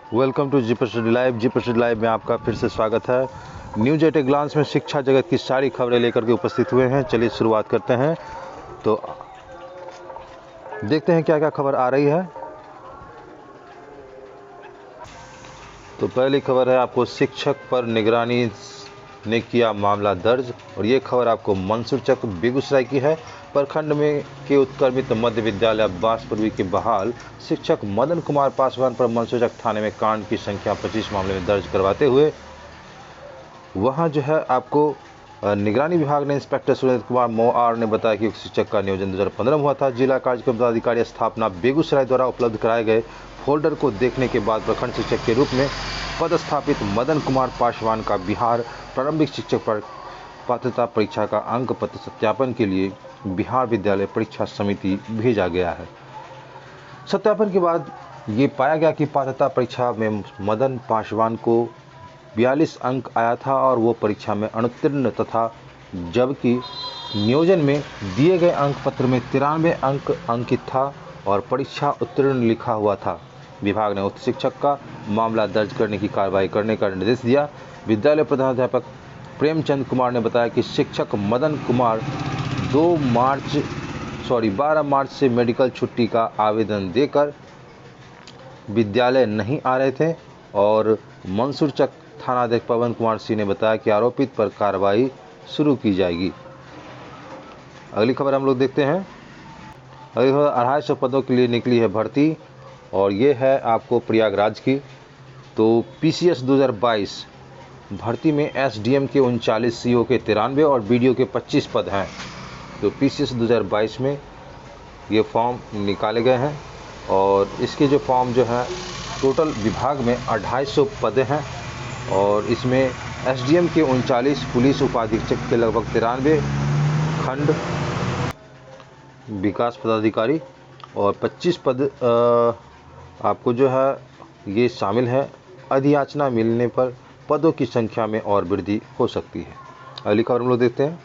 Welcome to GP study live. GP study live में आपका फिर से स्वागत है। न्यूज एट ए ग्लांस में शिक्षा जगत की सारी खबरें लेकर के उपस्थित हुए हैं। चलिए शुरुआत करते हैं, तो देखते हैं क्या क्या खबर आ रही है। तो पहली खबर है आपको, शिक्षक पर निगरानी ने किया मामला दर्ज, और ये खबर आपको मंसूरचक बेगूसराय की है। प्रखंड में के उत्क्रमित मध्य विद्यालय अब्बासपुरी के बहाल शिक्षक मदन कुमार पासवान पर मंसूरचक थाने में कांड की संख्या 25 मामले में दर्ज करवाते हुए वहां जो है आपको निगरानी विभाग ने इंस्पेक्टर सुरेंद्र कुमार मोआर ने बताया कि शिक्षक का नियोजन 2015 में हुआ था। जिला कार्यक्रम पदाधिकारी स्थापना बेगूसराय द्वारा उपलब्ध कराए गए फोल्डर को देखने के बाद प्रखंड शिक्षक के रूप में पदस्थापित मदन कुमार पासवान का बिहार प्रारंभिक शिक्षक पर पात्रता परीक्षा का अंक पत्र सत्यापन के लिए बिहार विद्यालय परीक्षा समिति भेजा गया है। सत्यापन के बाद ये पाया गया कि पात्रता परीक्षा में मदन पासवान को 42 अंक आया था और वो परीक्षा में अनुत्तीर्ण तथा, जबकि नियोजन में दिए गए अंक पत्र में 93 अंक अंकित था और परीक्षा उत्तीर्ण लिखा हुआ था। विभाग ने उक्त शिक्षक का मामला दर्ज करने की कार्रवाई करने का निर्देश दिया। विद्यालय प्रधानाध्यापक प्रेमचंद कुमार ने बताया कि शिक्षक मदन कुमार 12 मार्च से मेडिकल छुट्टी का आवेदन देकर विद्यालय नहीं आ रहे थे और मंसूरचक थानाध्यक्ष पवन कुमार सिंह ने बताया कि आरोपित पर कार्रवाई शुरू की जाएगी। अगली खबर हम लोग देखते हैं। अगली खबर 250 पदों के लिए निकली है भर्ती, और ये है आपको प्रयागराज की। तो पीसीएस 2022 भर्ती में एसडीएम के 39, सीओ के 93 और बीडीओ के 25 पद हैं। तो पीसीएस 2022 में ये फॉर्म निकाले गए हैं और इसके जो फॉर्म जो है टोटल विभाग में 250 पद हैं, और इसमें एसडीएम के 39, पुलिस उपाधीक्षक के लगभग 93, खंड विकास पदाधिकारी और 25 पद आपको जो है ये शामिल है। अधियाचना मिलने पर पदों की संख्या में और वृद्धि हो सकती है। अगली खबर हम लोग देखते हैं।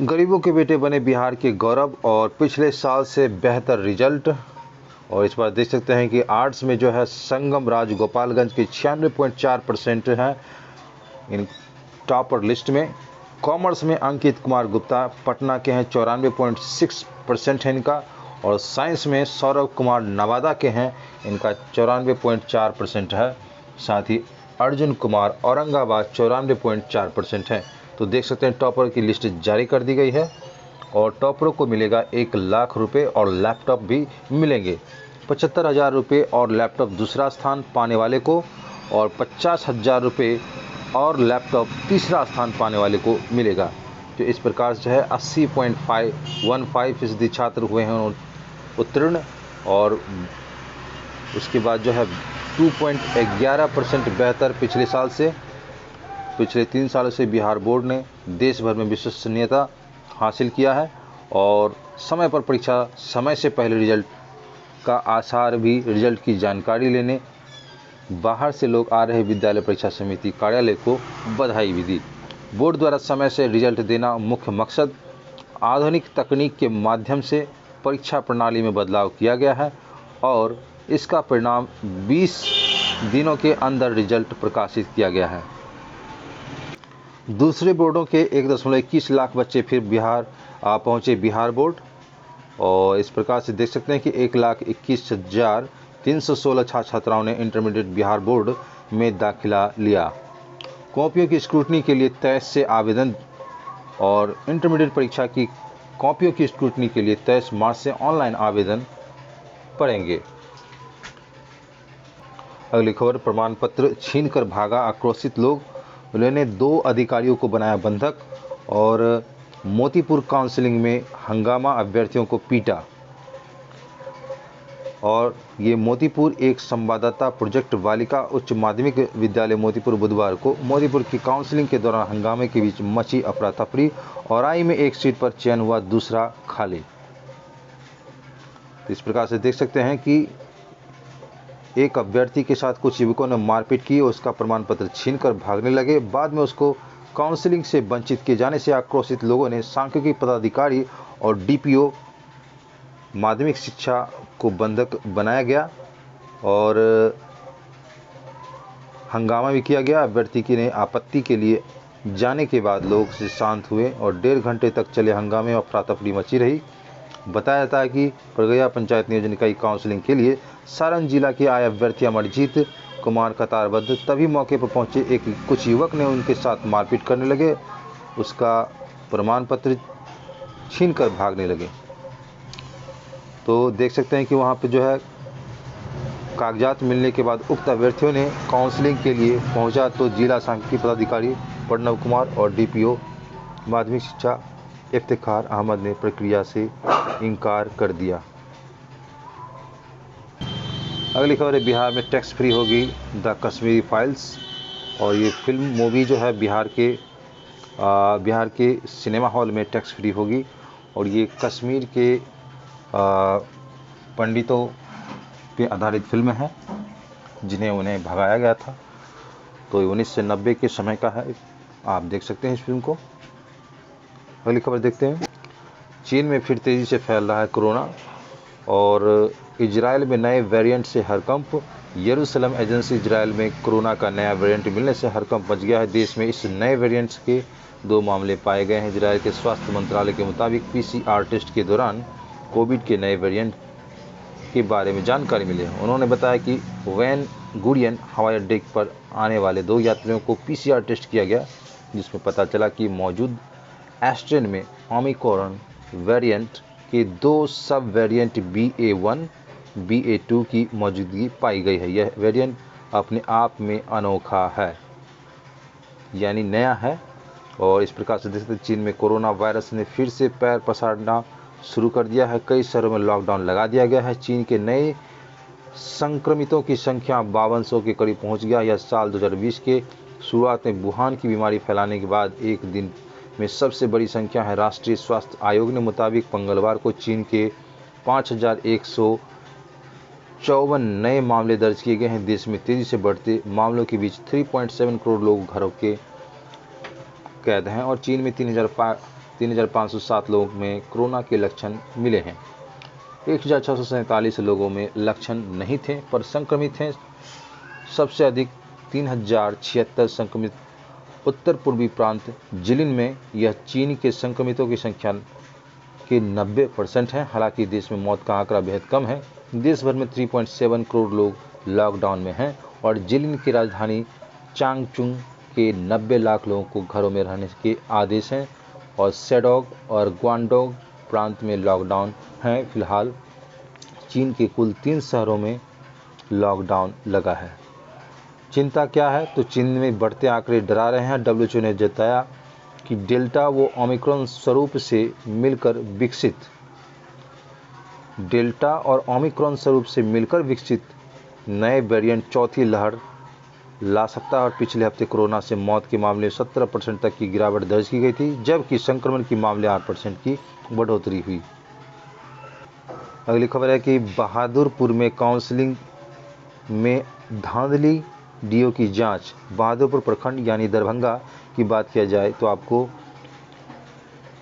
गरीबों के बेटे बने बिहार के गौरव और पिछले साल से बेहतर रिजल्ट, और इस बार देख सकते हैं कि आर्ट्स में जो है संगम राज गोपालगंज के 96.4% है इन टॉपर लिस्ट में। कॉमर्स में अंकित कुमार गुप्ता पटना के हैं, 94.6% है इनका, और साइंस में सौरभ कुमार नवादा के हैं, इनका 94.4% है। साथ ही अर्जुन कुमार औरंगाबाद 94.4% है। तो देख सकते हैं टॉपर की लिस्ट जारी कर दी गई है और टॉपरों को मिलेगा 1 लाख रुपये और लैपटॉप भी मिलेंगे। 75,000 रुपये और लैपटॉप दूसरा स्थान पाने वाले को, और 50,000 रुपये और लैपटॉप तीसरा स्थान पाने वाले को मिलेगा। तो इस प्रकार से है 80.15% छात्र हुए हैं उत्तीर्ण, और उसके बाद जो है 2.11% बेहतर पिछले साल से। पिछले 3 सालों से बिहार बोर्ड ने देश भर में विश्वसनीयता हासिल किया है और समय पर परीक्षा, समय से पहले रिजल्ट का आसार भी, रिजल्ट की जानकारी लेने बाहर से लोग आ रहे विद्यालय परीक्षा समिति कार्यालय को बधाई भी दी। बोर्ड द्वारा समय से रिजल्ट देना मुख्य मकसद। आधुनिक तकनीक के माध्यम से परीक्षा प्रणाली में बदलाव किया गया है और इसका परिणाम 20 दिनों के अंदर रिजल्ट प्रकाशित किया गया है। दूसरे बोर्डों के 1.21 लाख बच्चे फिर बिहार पहुंचे बिहार बोर्ड, और इस प्रकार से देख सकते हैं कि 1,21,316 छात्र छात्राओं ने इंटरमीडिएट बिहार बोर्ड में दाखिला लिया। कॉपियों की स्क्रूटनी के लिए 23 से आवेदन, और इंटरमीडिएट परीक्षा की कॉपियों की स्क्रूटनी के लिए 23 मार्च से ऑनलाइन आवेदन पड़ेंगे। अगली खबर, प्रमाण पत्र छीनकर भागा आक्रोशित लोग, उन्होंने 2 अधिकारियों को बनाया बंधक, और मोतीपुर काउंसलिंग में हंगामा, अभ्यर्थियों को पीटा। और ये मोतीपुर एक संवाददाता प्रोजेक्ट बालिका उच्च माध्यमिक विद्यालय मोतीपुर बुधवार को मोतीपुर की काउंसलिंग के दौरान हंगामे के बीच मची अफरा तफरी, और आई में एक सीट पर चयन हुआ, दूसरा खाली। इस प्रकार से देख सकते हैं कि एक अभ्यर्थी के साथ कुछ युवकों ने मारपीट की और उसका प्रमाण पत्र छीनकर भागने लगे। बाद में उसको काउंसलिंग से वंचित किए जाने से आक्रोशित लोगों ने सांख्यिकी पदाधिकारी और डीपीओ माध्यमिक शिक्षा को बंधक बनाया गया। और हंगामा भी किया गया। अभ्यर्थी की ने आपत्ति के लिए जाने के बाद लोग से शांत हुए और 1.5 घंटे तक चले हंगामे और अफरा-तफरी मची रही। बताया जाता है कि परगया पंचायत नियोजन इकाई काउंसलिंग के लिए सारण जिला के आए अभ्यर्थी अमरजीत कुमार कतारबद्ध तभी मौके पर पहुंचे। कुछ युवक ने उनके साथ मारपीट करने लगे, उसका प्रमाण पत्र छीन कर भागने लगे। तो देख सकते हैं कि वहाँ पे जो है कागजात मिलने के बाद उक्त अभ्यर्थियों ने काउंसलिंग के लिए पहुंचा तो जिला सांख्यिकी पदाधिकारी प्रणव कुमार और डीपीओ माध्यमिक शिक्षा इफ्तिखार अहमद ने प्रक्रिया से इनकार कर दिया। अगली खबर है, बिहार में टैक्स फ्री होगी द कश्मीरी फाइल्स। और ये फिल्म मूवी जो है बिहार के सिनेमा हॉल में टैक्स फ्री होगी। और ये कश्मीर के पंडितों पे आधारित फिल्म है जिन्हें उन्हें भगाया गया था। तो 1990 के समय का है, आप देख सकते हैं इस फिल्म को। अगली खबर देखते हैं, चीन में फिर तेज़ी से फैल रहा है कोरोना और इजराइल में नए वेरिएंट से हड़कंप। यरूशलेम एजेंसी इजराइल में कोरोना का नया वेरिएंट मिलने से हड़कंप मच गया है। देश में इस नए वेरिएंट्स के 2 मामले पाए गए हैं। इजराइल के स्वास्थ्य मंत्रालय के मुताबिक पीसीआर टेस्ट के दौरान कोविड के नए वेरिएंट के बारे में जानकारी मिली है। उन्होंने बताया कि वैन गुरियन हवाई अड्डे पर आने वाले 2 यात्रियों को पीसीआर टेस्ट किया गया, जिसमें पता चला कि मौजूद एस्ट्रेन में ओमिक्रॉन वेरिएंट के 2 सब वेरिएंट BA.1 BA.2 की मौजूदगी पाई गई है। यह वेरिएंट अपने आप में अनोखा है, यानी नया है। और इस प्रकार से देख सकते चीन में कोरोना वायरस ने फिर से पैर पसारना शुरू कर दिया है। कई शहरों में लॉकडाउन लगा दिया गया है। चीन के नए संक्रमितों की संख्या 5200 के करीब पहुंच गया। यह साल 2020 के शुरुआत में वुहान की बीमारी फैलाने के बाद एक दिन में सबसे बड़ी संख्या है। राष्ट्रीय स्वास्थ्य आयोग ने मुताबिक मंगलवार को चीन के 5154 नए मामले दर्ज किए गए हैं। देश में तेजी से बढ़ते मामलों के बीच 3.7 करोड़ लोग घरों के कैद हैं और चीन में 3507 लोगों में कोरोना के लक्षण मिले हैं। 1647 लोगों में लक्षण नहीं थे पर संक्रमित हैं। सबसे अधिक 3076 संक्रमित उत्तर पूर्वी प्रांत जिलिन में। यह चीन के संक्रमितों की संख्या के 90% है। हालांकि देश में मौत का आंकड़ा बेहद कम है। देश भर में 3.7 करोड़ लोग लॉकडाउन में हैं और जिलिन की राजधानी चांगचुंग के 90 लाख लोगों को घरों में रहने के आदेश हैं और शेडोंग और ग्वांगडोंग प्रांत में लॉकडाउन है। फिलहाल चीन के कुल 3 शहरों में लॉकडाउन लगा है। चिंता क्या है, तो चीन में बढ़ते आंकड़े डरा रहे हैं। WHO ने जताया कि डेल्टा व ओमिक्रॉन स्वरूप से मिलकर विकसित नए वेरिएंट चौथी लहर ला सकता है और पिछले हफ्ते कोरोना से मौत के मामले 17% तक की गिरावट दर्ज की गई थी, जबकि संक्रमण के मामले 8% की बढ़ोतरी हुई। अगली खबर है कि बहादुरपुर में काउंसलिंग में धांधली डीओ की जांच। बहादुरपुर प्रखंड यानी दरभंगा की बात किया जाए तो आपको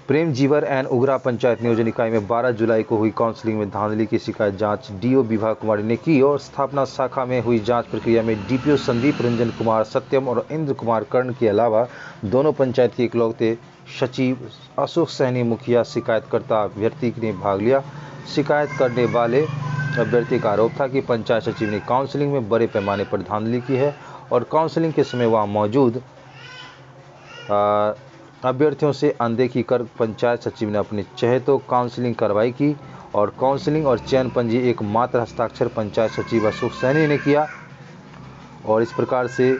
प्रेमजीवर एंड उगरा पंचायत नियोजन इकाई में 12 जुलाई को हुई काउंसलिंग में धांधली की शिकायत जांच डीओ विभा कुमारी ने की और स्थापना शाखा में हुई जांच प्रक्रिया में डीपीओ संदीप रंजन कुमार सत्यम और इंद्र कुमार कर्ण के अलावा दोनों पंचायत के इकलौते सचिव अशोक सैनी मुखिया शिकायतकर्ता अभ्यर्थी ने भाग लिया। शिकायत करने वाले अभ्यर्थी का आरोप था कि पंचायत सचिव ने काउंसलिंग में बड़े पैमाने पर धांधली की है और काउंसलिंग के समय वहां मौजूद अभ्यर्थियों से अनदेखी कर पंचायत सचिव ने अपने चहेतों काउंसलिंग कार्रवाई की और काउंसलिंग और चयन पंजी एकमात्र हस्ताक्षर पंचायत सचिव अशोक सैनी ने किया और इस प्रकार से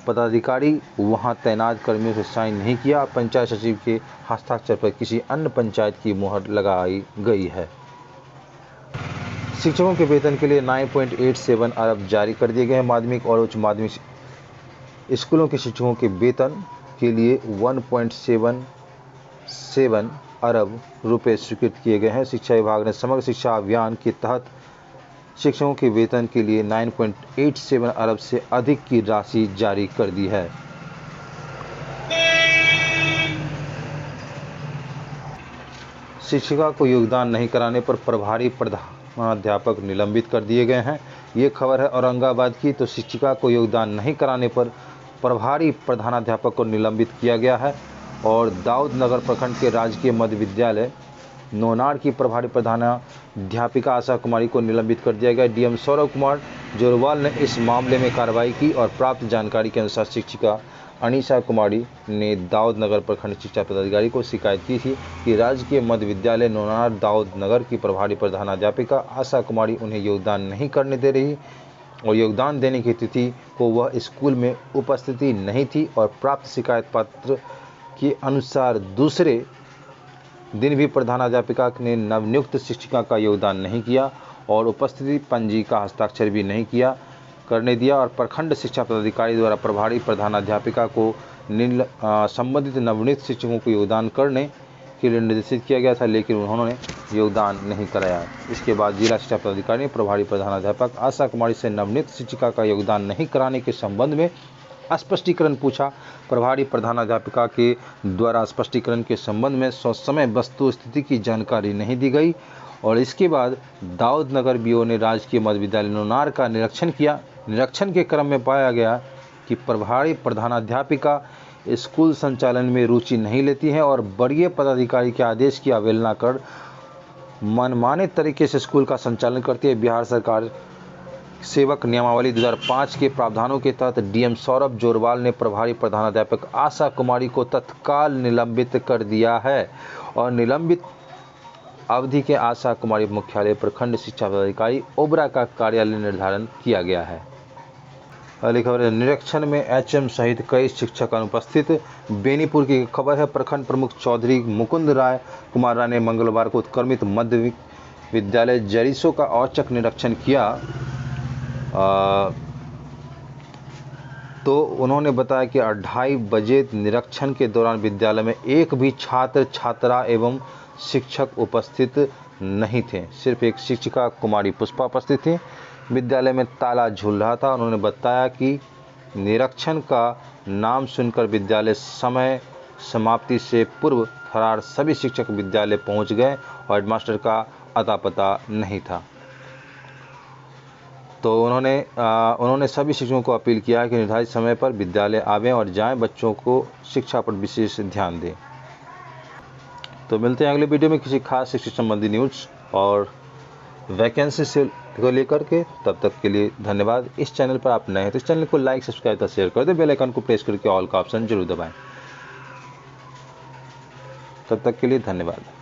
पदाधिकारी वहां तैनात कर्मियों से साइन नहीं किया। पंचायत सचिव के हस्ताक्षर पर किसी अन्य पंचायत की मुहर लगाई गई है। शिक्षकों के वेतन के लिए 9.87 अरब जारी कर दिए गए हैं। माध्यमिक और उच्च माध्यमिक स्कूलों के शिक्षकों के वेतन के लिए 1.77 अरब रुपए स्वीकृत किए गए हैं। शिक्षा विभाग ने समग्र शिक्षा अभियान के तहत शिक्षकों के वेतन के लिए 9.87 अरब से अधिक की राशि जारी कर दी है। शिक्षिका को योगदान नहीं कराने पर प्रभारी प्रधानाध्यापक निलंबित कर दिए गए हैं। ये खबर है औरंगाबाद की। तो शिक्षिका को योगदान नहीं कराने पर प्रभारी प्रधानाध्यापक को निलंबित किया गया है। और दाऊद नगर प्रखंड के राजकीय मध्य विद्यालय नोनार की प्रभारी प्रधानाध्यापिका आशा कुमारी को निलंबित कर दिया गया। डीएम सौरभ कुमार जोरवाल ने इस मामले में कार्रवाई की और प्राप्त जानकारी के अनुसार शिक्षिका अनीशा कुमारी ने दाऊद नगर प्रखंड शिक्षा पदाधिकारी को शिकायत की थी कि राजकीय मध्य विद्यालय नोनार दाऊद नगर की प्रभारी प्रधानाध्यापिका आशा कुमारी उन्हें योगदान नहीं करने दे रही और योगदान देने की तिथि को वह स्कूल में उपस्थिति नहीं थी और प्राप्त शिकायत पत्र के अनुसार दूसरे दिन भी प्रधानाध्यापिका ने नवनियुक्त शिक्षिका का योगदान नहीं किया और उपस्थिति पंजी का हस्ताक्षर भी नहीं करने दिया और प्रखंड शिक्षा पदाधिकारी द्वारा प्रभारी प्रधानाध्यापिका को संबंधित नवनियुक्त शिक्षकों को योगदान करने के लिए निर्देशित किया गया था, लेकिन उन्होंने योगदान नहीं कराया। इसके बाद जिला शिक्षा पदाधिकारी ने प्रभारी प्रधानाध्यापक आशा कुमारी से नवनियुक्त शिक्षिका का योगदान नहीं कराने के संबंध में स्पष्टीकरण पूछा। प्रभारी प्रधानाध्यापिका के द्वारा स्पष्टीकरण के संबंध में ससमय वस्तु स्थिति की जानकारी नहीं दी गई और इसके बाद दाऊद नगर बीओ ने राजकीय मध्य विद्यालय नोनार का निरीक्षण किया। निरीक्षण के क्रम में पाया गया कि प्रभारी प्रधानाध्यापिका स्कूल संचालन में रुचि नहीं लेती है और वरीय पदाधिकारी के आदेश की अवहेलना कर मनमाने तरीके से स्कूल का संचालन करती है। बिहार सरकार सेवक नियमावली 2005 के प्रावधानों के तहत डीएम सौरभ जोरवाल ने प्रभारी प्रधानाध्यापक आशा कुमारी को तत्काल निलंबित कर दिया है और निलंबित अवधि के आशा कुमारी मुख्यालय प्रखंड शिक्षा पदाधिकारी ओबरा का कार्यालय निर्धारण किया गया है। अगली खबर है, निरीक्षण में एचएम सहित कई शिक्षक अनुपस्थित। बेनीपुर की खबर है, प्रखंड प्रमुख चौधरी मुकुंद राय कुमार राय ने मंगलवार को उत्क्रमित मध्य विद्यालय जरीसो का औचक निरीक्षण किया। तो उन्होंने बताया कि 2:30 बजे निरीक्षण के दौरान विद्यालय में एक भी छात्र छात्रा एवं शिक्षक उपस्थित नहीं थे। सिर्फ एक शिक्षिका कुमारी पुष्पा उपस्थित थी। विद्यालय में ताला झूल रहा था। उन्होंने बताया कि निरीक्षण का नाम सुनकर विद्यालय समय समाप्ति से पूर्व फरार सभी शिक्षक विद्यालय पहुंच गए और हेडमास्टर का अता पता नहीं था। तो उन्होंने सभी शिक्षकों को अपील किया कि निर्धारित समय पर विद्यालय आवें और जाएं, बच्चों को शिक्षा पर विशेष ध्यान दें। तो मिलते हैं अगले वीडियो में किसी खास शिक्षा संबंधी न्यूज़ और वैकेंसी से को लेकर के। तब तक के लिए धन्यवाद। इस चैनल पर आप नए हैं तो इस चैनल को लाइक सब्सक्राइब और शेयर कर दें। बेल आइकन को प्रेस करके ऑल का ऑप्शन जरूर दबाएं। तब तक के लिए धन्यवाद।